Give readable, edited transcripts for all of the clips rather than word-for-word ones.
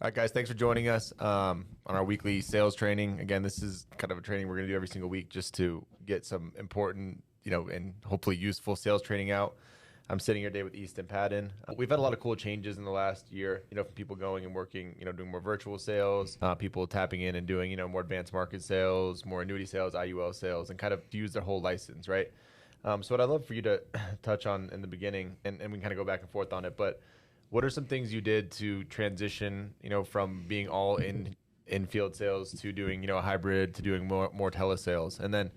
All right, guys, thanks for joining us on our weekly sales training. Again, this is kind of a training we're going to do every single week just to get some important, and hopefully useful sales training out. I'm sitting here today with East and Patton. We've had a lot of cool changes in the last year, from people going and working, doing more virtual sales, people tapping in and doing, more advanced market sales, more annuity sales, IUL sales, and kind of use their whole license, right? So what I'd love for you to touch on in the beginning, and we can kind of go back and forth on it, but what are some things you did to transition, from being all in field sales to doing, a hybrid to doing more telesales? And then,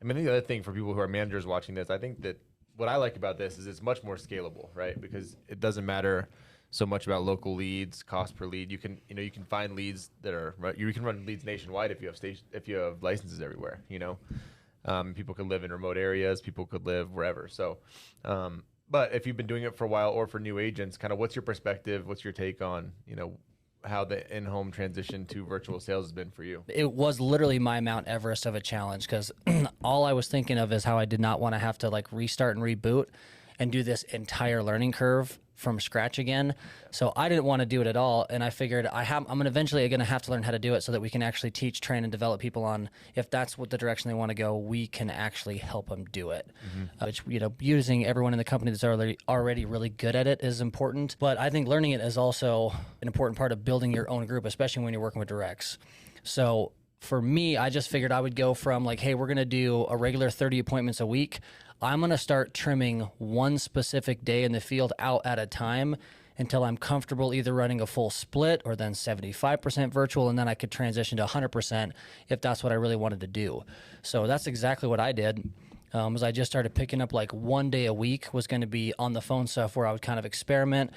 the other thing for people who are managers watching this, I think that what I like about this is it's much more scalable, right? Because it doesn't matter so much about local leads, cost per lead. You can, you can find leads that are right. You can run leads nationwide if you have licenses everywhere. People could live in remote areas. People could live wherever. So. But if you've been doing it for a while or for new agents, kind of what's your perspective? What's your take on, how the in-home transition to virtual sales has been for you? It was literally my Mount Everest of a challenge because all I was thinking of is how I did not want to have to restart and reboot and do this entire learning curve from scratch again. So I didn't want to do it at all. And I figured I'm going to eventually have to learn how to do it so that we can actually teach, train, and develop people on if that's what the direction they want to go, we can actually help them do it. Which, using everyone in the company that's already really good at it is important. But I think learning it is also an important part of building your own group, especially when you're working with directs. So for me, I just figured I would go from hey, we're going to do a regular 30 appointments a week. I'm going to start trimming one specific day in the field out at a time until I'm comfortable either running a full split or then 75% virtual, and then I could transition to 100% if that's what I really wanted to do. So that's exactly what I did. Was I just started picking up 1 day a week was going to be on the phone stuff where I would kind of experiment.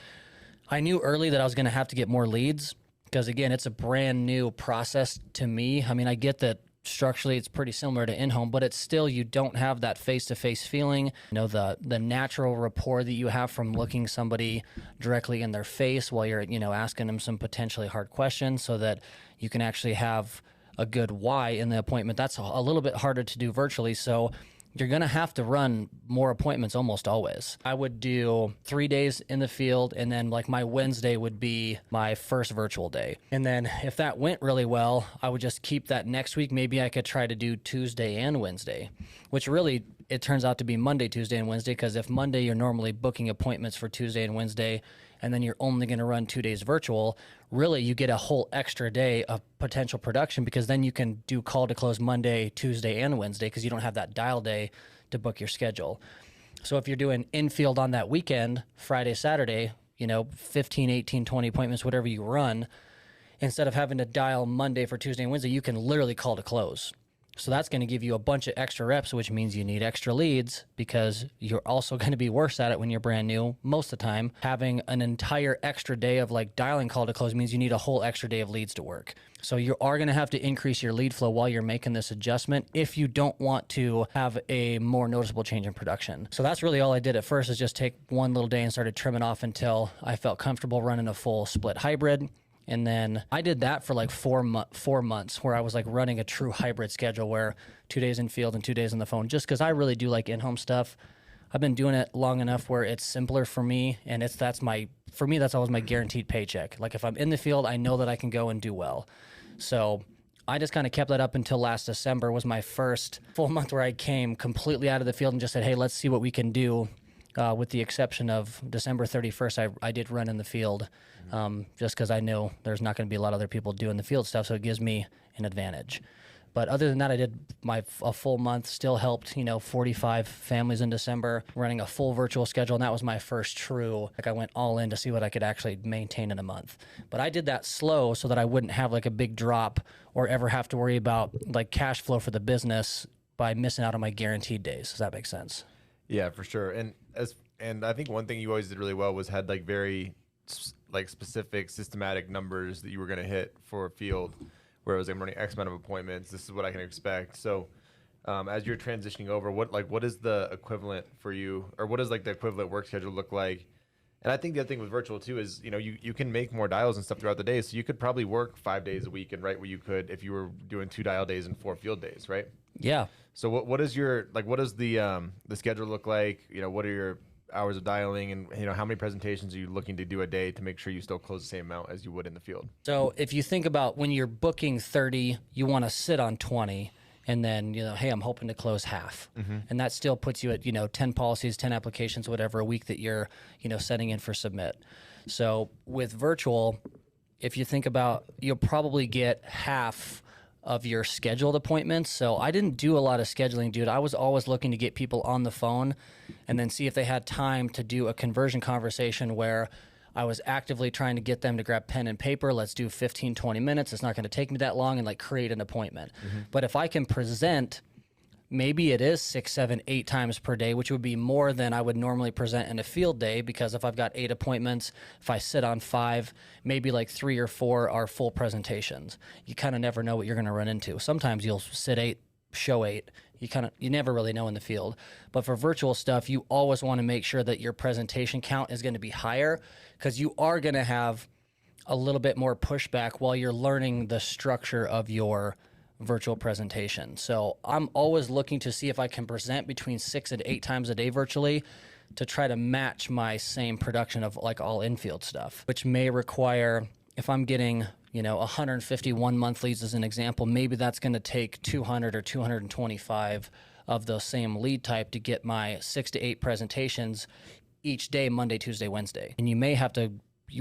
I knew early that I was going to have to get more leads because, again, it's a brand new process to me. I get that structurally it's pretty similar to in-home, but it's still, you don't have that face-to-face feeling, the natural rapport that you have from looking somebody directly in their face while you're, asking them some potentially hard questions so that you can actually have a good why in the appointment. That's a little bit harder to do virtually. So you're going to have to run more appointments almost always. I would do 3 days in the field, and then my Wednesday would be my first virtual day. And then if that went really well, I would just keep that next week. Maybe I could try to do Tuesday and Wednesday, which really it turns out to be Monday, Tuesday, and Wednesday, because if Monday you're normally booking appointments for Tuesday and Wednesday, and then you're only going to run 2 days virtual, really you get a whole extra day of potential production because then you can do call to close Monday, Tuesday, and Wednesday because you don't have that dial day to book your schedule. So if you're doing infield on that weekend, Friday, Saturday, 15, 18, 20 appointments, whatever you run, instead of having to dial Monday for Tuesday and Wednesday, you can literally call to close. So that's going to give you a bunch of extra reps, which means you need extra leads because you're also going to be worse at it when you're brand new most of the time. Having an entire extra day of dialing call to close means you need a whole extra day of leads to work. So you are going to have to increase your lead flow while you're making this adjustment if you don't want to have a more noticeable change in production. So that's really all I did at first, is just take one little day and started trimming off until I felt comfortable running a full split hybrid. And then I did that for 4 months where I was running a true hybrid schedule where 2 days in field and 2 days on the phone, just because I really do like in-home stuff. I've been doing it long enough where it's simpler for me, and that's always my guaranteed paycheck. If I'm in the field, I know that I can go and do well. So I just kind of kept that up until last December was my first full month where I came completely out of the field and just said, hey, let's see what we can do. With the exception of December 31st, I did run in the field just because I know there's not going to be a lot of other people doing the field stuff, so it gives me an advantage. But other than that, I did a full month, still helped 45 families in December, running a full virtual schedule, and that was my first true, I went all in to see what I could actually maintain in a month. But I did that slow so that I wouldn't have a big drop or ever have to worry about cash flow for the business by missing out on my guaranteed days. Does that make sense? Yeah, for sure. And I think one thing you always did really well was had very specific systematic numbers that you were going to hit for a field, where it was I'm running X amount of appointments. This is what I can expect. So as you're transitioning over, what is the equivalent for you, or what does the equivalent work schedule look like? And I think the other thing with virtual too is you can make more dials and stuff throughout the day. So you could probably work 5 days a week, and right where you could if you were doing 2 dial days and 4 field days, right? Yeah. So what is your what does the schedule look like? What are your hours of dialing, and how many presentations are you looking to do a day to make sure you still close the same amount as you would in the field? So if you think about when you're booking 30, you want to sit on 20. And then, hey, I'm hoping to close half. And that still puts you at, 10 policies, 10 applications, whatever, a week that you're, setting in for submit. So with virtual, if you think about, you'll probably get half of your scheduled appointments. So I didn't do a lot of scheduling, dude. I was always looking to get people on the phone and then see if they had time to do a conversion conversation where I was actively trying to get them to grab pen and paper. Let's do 15, 20 minutes. It's not going to take me that long, and like create an appointment. But if I can present, maybe it is 6, 7, 8 times per day, which would be more than I would normally present in a field day, because if I've got 8 appointments, if I sit on 5, maybe like 3 or 4 are full presentations. You kind of never know what you're going to run into. Sometimes you'll sit 8, show 8. You never really know in the field. But for virtual stuff, you always want to make sure that your presentation count is going to be higher, because you are going to have a little bit more pushback while you're learning the structure of your virtual presentation. So I'm always looking to see if I can present between 6 and 8 times a day virtually to try to match my same production of like all infield stuff, which may require, if I'm getting 151 month leads as an example, maybe that's going to take 200 or 225 of those same lead type to get my 6 to 8 presentations each day, Monday, Tuesday, Wednesday. And you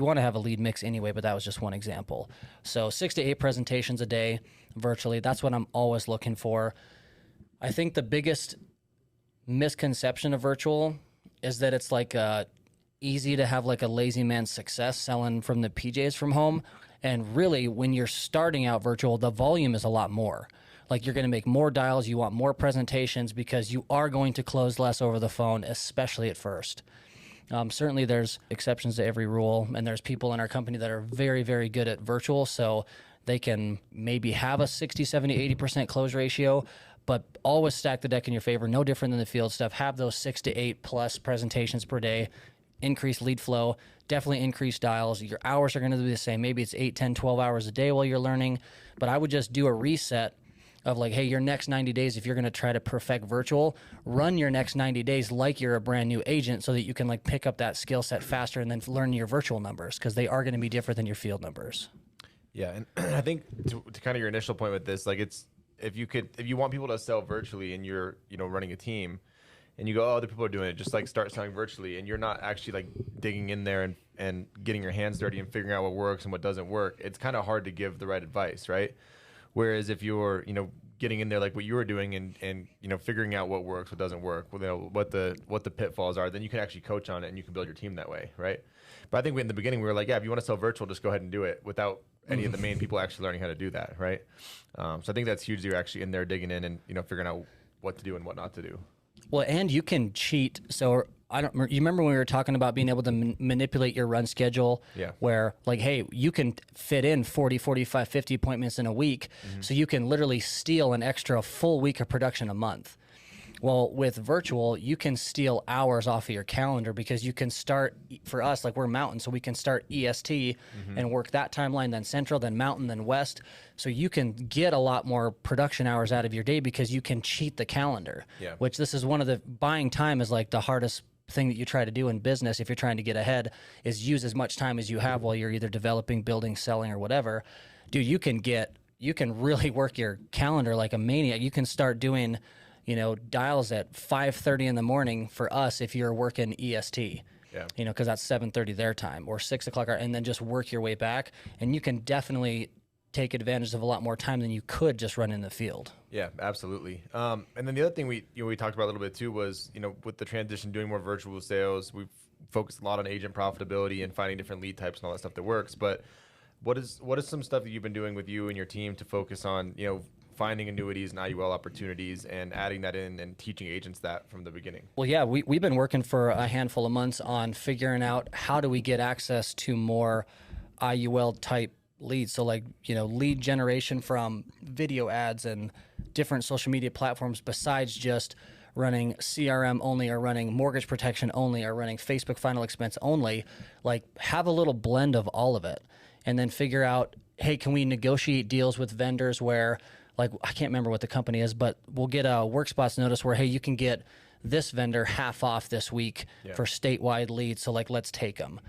want to have a lead mix anyway, but that was just one example. So 6 to 8 presentations a day virtually, that's what I'm always looking for. I think the biggest misconception of virtual is that it's like easy to have like a lazy man's success selling from the PJs from home. And really, when you're starting out virtual, the volume is a lot more. Like, you're going to make more dials, you want more presentations, because you are going to close less over the phone, especially at first. Certainly there's exceptions to every rule, and there's people in our company that are very, very good at virtual, so they can maybe have a 60, 70, 80% close ratio, but always stack the deck in your favor. No different than the field stuff. Have those 6 to 8 plus presentations per day. Increase lead flow, definitely increase dials. Your hours are going to be the same. Maybe it's 8, 10, 12 hours a day while you're learning, but I would just do a reset of like, hey, your next 90 days, if you're going to try to perfect virtual, run your next 90 days like you're a brand new agent, so that you can like pick up that skill set faster and then learn your virtual numbers, because they are going to be different than your field numbers. Yeah, and I think to kind of your initial point with this, like, it's if you want people to sell virtually and you're running a team, and you go, oh, other people are doing it, just like start selling virtually, and you're not actually like digging in there and getting your hands dirty and figuring out what works and what doesn't work, it's kind of hard to give the right advice, right? Whereas if you're getting in there like what you were doing and figuring out what works, what doesn't work, what the pitfalls are, then you can actually coach on it and you can build your team that way, right? But I think in the beginning we were like, yeah, if you want to sell virtual, just go ahead and do it without any of the main people actually learning how to do that, right? So I think that's huge that you're actually in there digging in and figuring out what to do and what not to do. Well, and you can cheat. So you remember when we were talking about being able to manipulate your run schedule? Yeah. Where like, hey, you can fit in 40, 45, 50 appointments in a week. So you can literally steal an extra full week of production a month. Well, with virtual, you can steal hours off of your calendar, because you can start, for us, like we're Mountain, so we can start EST and work that timeline, then Central, then Mountain, then West. So you can get a lot more production hours out of your day because you can cheat the calendar, which this is one of the, buying time is like the hardest thing that you try to do in business if you're trying to get ahead, is use as much time as you have while you're either developing, building, selling, or whatever. Dude, you can really work your calendar like a maniac. You can start doing dials at 5:30 in the morning for us if you're working EST, because that's 7:30 their time, or 6 o'clock, and then just work your way back. And you can definitely take advantage of a lot more time than you could just run in the field. Yeah, absolutely. And then the other thing we talked about a little bit too was, with the transition, doing more virtual sales, we've focused a lot on agent profitability and finding different lead types and all that stuff that works. But what is some stuff that you've been doing with you and your team to focus on, finding annuities and IUL opportunities and adding that in and teaching agents that from the beginning? Well, yeah, we've been working for a handful of months on figuring out how do we get access to more IUL type leads. So like, lead generation from video ads and different social media platforms, besides just running CRM only or running mortgage protection only or running Facebook final expense only. Like, have a little blend of all of it, and then figure out, hey, can we negotiate deals with vendors where, like, I can't remember what the company is, but we'll get a WorkSpots notice where, hey, you can get this vendor half off this week for statewide leads. So like, let's take them.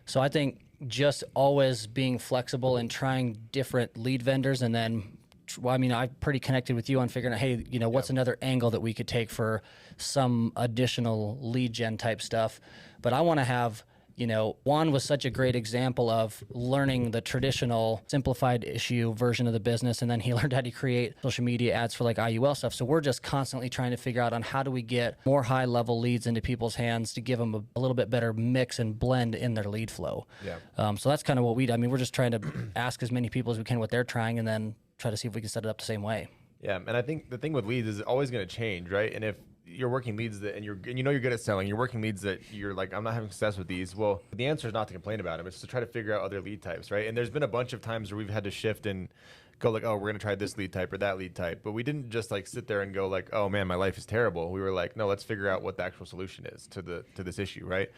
So I think just always being flexible and trying different lead vendors. And then, well, I mean, I'm pretty connected with you on figuring out, hey, you know, what's another angle that we could take for some additional lead gen type stuff. But I want to have, you know, Juan was such a great example of learning the traditional simplified issue version of the business. And then he learned how to create social media ads for like IUL stuff. So we're just constantly trying to figure out on how do we get more high level leads into people's hands to give them a little bit better mix and blend in their lead flow. So that's kind of what I mean, we're just trying to ask as many people as we can what they're trying and then try to see if we can set it up the same way. Yeah. And I think the thing with leads is always going to change, right? And if you're working leads and you know you're good at selling, you're working leads that you're like, I'm not having success with these. Well, the answer is not to complain about them. It's to try to figure out other lead types, right? And there's been a bunch of times where we've had to shift and go like, oh, we're going to try this lead type or that lead type. But we didn't just like sit there and go like, oh man, my life is terrible. We were like, no, let's figure out what the actual solution is to this issue, right?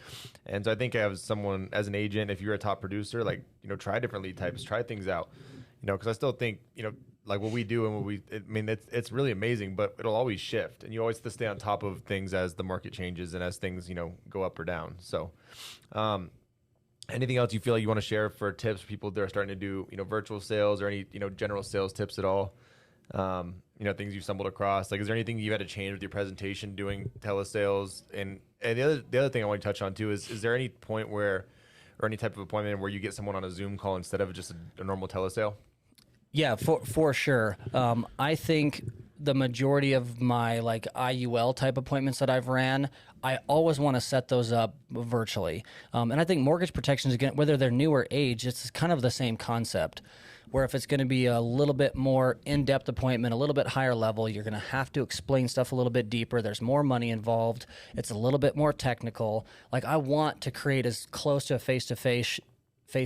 And so I think as someone, as an agent, if you're a top producer, like, you know, try different lead types, try things out, you know, because I still think, you know, like what we do and I mean, it's really amazing, but it'll always shift, and you always have to stay on top of things as the market changes and as things, you know, go up or down. So, anything else you feel like you want to share for tips for people that are starting to do, you know, virtual sales or any, you know, general sales tips at all? You know, things you stumbled across. Like, is there anything you had to change with your presentation doing telesales? And the other thing I want to touch on too is there any point where, or any type of appointment where you get someone on a Zoom call instead of just a normal telesale? Yeah, for sure. I think the majority of my like IUL type appointments that I've ran, I always want to set those up virtually. And I think mortgage protections, again, whether they're new or age, it's kind of the same concept. Where if it's going to be a little bit more in-depth appointment, a little bit higher level, you're going to have to explain stuff a little bit deeper. There's more money involved. It's a little bit more technical. Like, I want to create as close to a face-to-face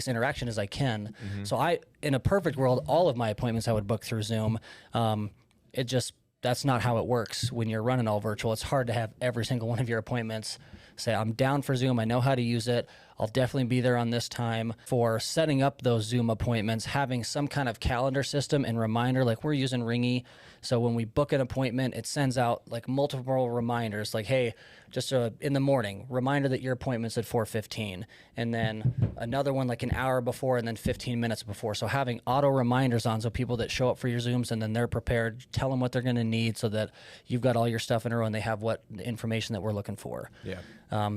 interaction as I can. So in a perfect world, all of my appointments I would book through Zoom. That's not how it works when you're running all virtual. It's hard to have every single one of your appointments say, I'm down for Zoom. I know how to use it. I'll definitely be there on this time. For setting up those Zoom appointments, having some kind of calendar system and reminder, like we're using Ringy. So when we book an appointment, it sends out like multiple reminders, like, hey, just in the morning, reminder that your appointment's at 4:15, and then another one like an hour before, and then 15 minutes before. So having auto reminders on, so people that show up for your Zooms and then they're prepared, tell them what they're going to need so that you've got all your stuff in a row and they have the information that we're looking for.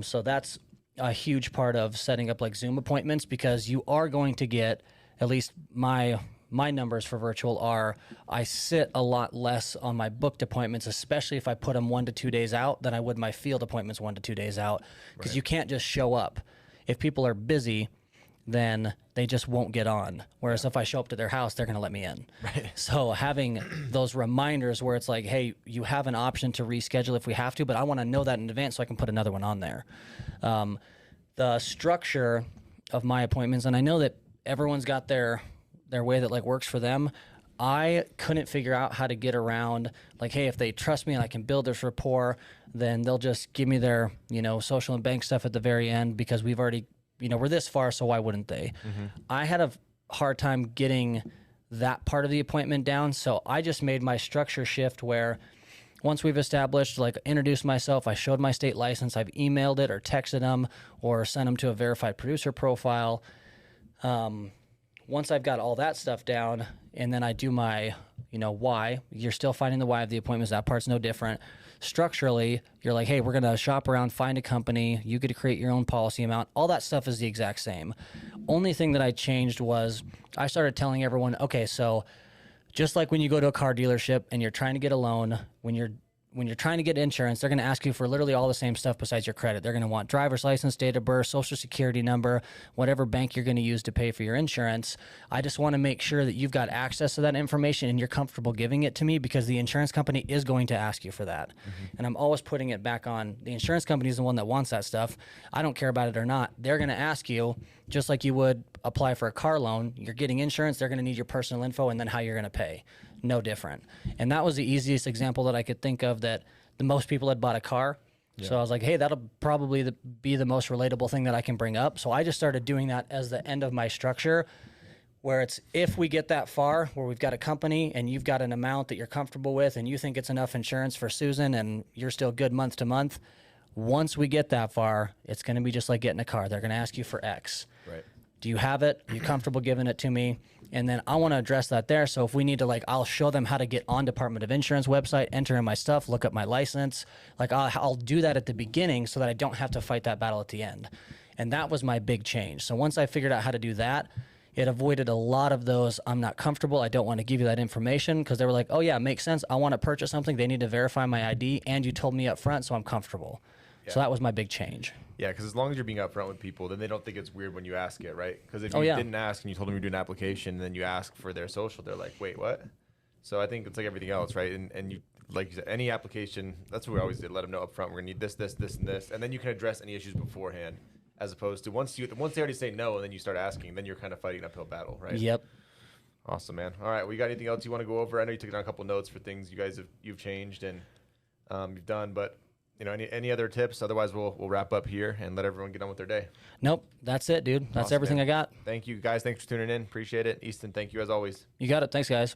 So that's a huge part of setting up like Zoom appointments, because you are going to get, at least my numbers for virtual are, I sit a lot less on my booked appointments, especially if I put them 1 to 2 days out, than I would my field appointments 1 to 2 days out, because you can't just show up. If people are busy, then they just won't get on. Whereas if I show up to their house, they're going to let me in. So having those reminders where it's like, hey, you have an option to reschedule if we have to, but I want to know that in advance so I can put another one on there. The structure of my appointments, and I know that everyone's got their way that like works for them. I couldn't figure out how to get around, like, hey, if they trust me and I can build this rapport, then they'll just give me their, you know, social and bank stuff at the very end, because we've already, you know, we're this far, so why wouldn't they? I had a hard time getting that part of the appointment down, so I just made my structure shift where once we've established, like, introduced myself, I showed my state license, I've emailed it or texted them or sent them to a verified producer profile. Once I've got all that stuff down, and then I do my, you know, why, you're still finding the why of the appointments. That part's no different. Structurally, you're like, hey, we're going to shop around, find a company. You get to create your own policy amount. All that stuff is the exact same. Only thing that I changed was I started telling everyone, okay, so just like when you go to a car dealership and you're trying to get a loan, when you're trying to get insurance, they're going to ask you for literally all the same stuff besides your credit. They're going to want driver's license, date of birth, social security number, whatever bank you're going to use to pay for your insurance. I just want to make sure that you've got access to that information and you're comfortable giving it to me, because the insurance company is going to ask you for that. And I'm always putting it back on. The insurance company is the one that wants that stuff. I don't care about it or not. They're going to ask you, just like you would apply for a car loan. You're getting insurance. They're going to need your personal info and then how you're going to pay. No different. And that was the easiest example that I could think of, that the most people had bought a car. So I was like, hey, that'll probably be the most relatable thing that I can bring up. So I just started doing that as the end of my structure, where it's if we get that far where we've got a company and you've got an amount that you're comfortable with and you think it's enough insurance for Susan and you're still good month to month, once we get that far, it's going to be just like getting a car. They're going to ask you for X. Right. Do you have it? Are you comfortable giving it to me? And then I want to address that there. So if we need to, like, I'll show them how to get on Department of Insurance website, enter in my stuff, look up my license. Like I'll do that at the beginning so that I don't have to fight that battle at the end. And that was my big change. So once I figured out how to do that, it avoided a lot of those, I'm not comfortable, I don't want to give you that information, because they were like, oh yeah, it makes sense. I want to purchase something. They need to verify my ID, and you told me up front, so I'm comfortable. Yeah. So that was my big change. Yeah, because as long as you're being upfront with people, then they don't think it's weird when you ask it, right? Because if you didn't ask and you told them you're doing an application, and then you ask for their social, they're like, wait, what? So I think it's like everything else, right? And you, like you said, any application, that's what we always did. Let them know upfront, we're gonna need this, this, this, and this, and then you can address any issues beforehand. As opposed to once they already say no and then you start asking, then you're kind of fighting an uphill battle, right? Yep. Awesome, man. All right, well, you got anything else you want to go over? I know you took down a couple notes for things you've changed and you've done, but any other tips? Otherwise, we'll wrap up here and let everyone get on with their day. Nope, that's it, dude. That's awesome, everything man. I got. Thank you, guys. Thanks for tuning in. Appreciate it. Easton, thank you as always. You got it. Thanks, guys.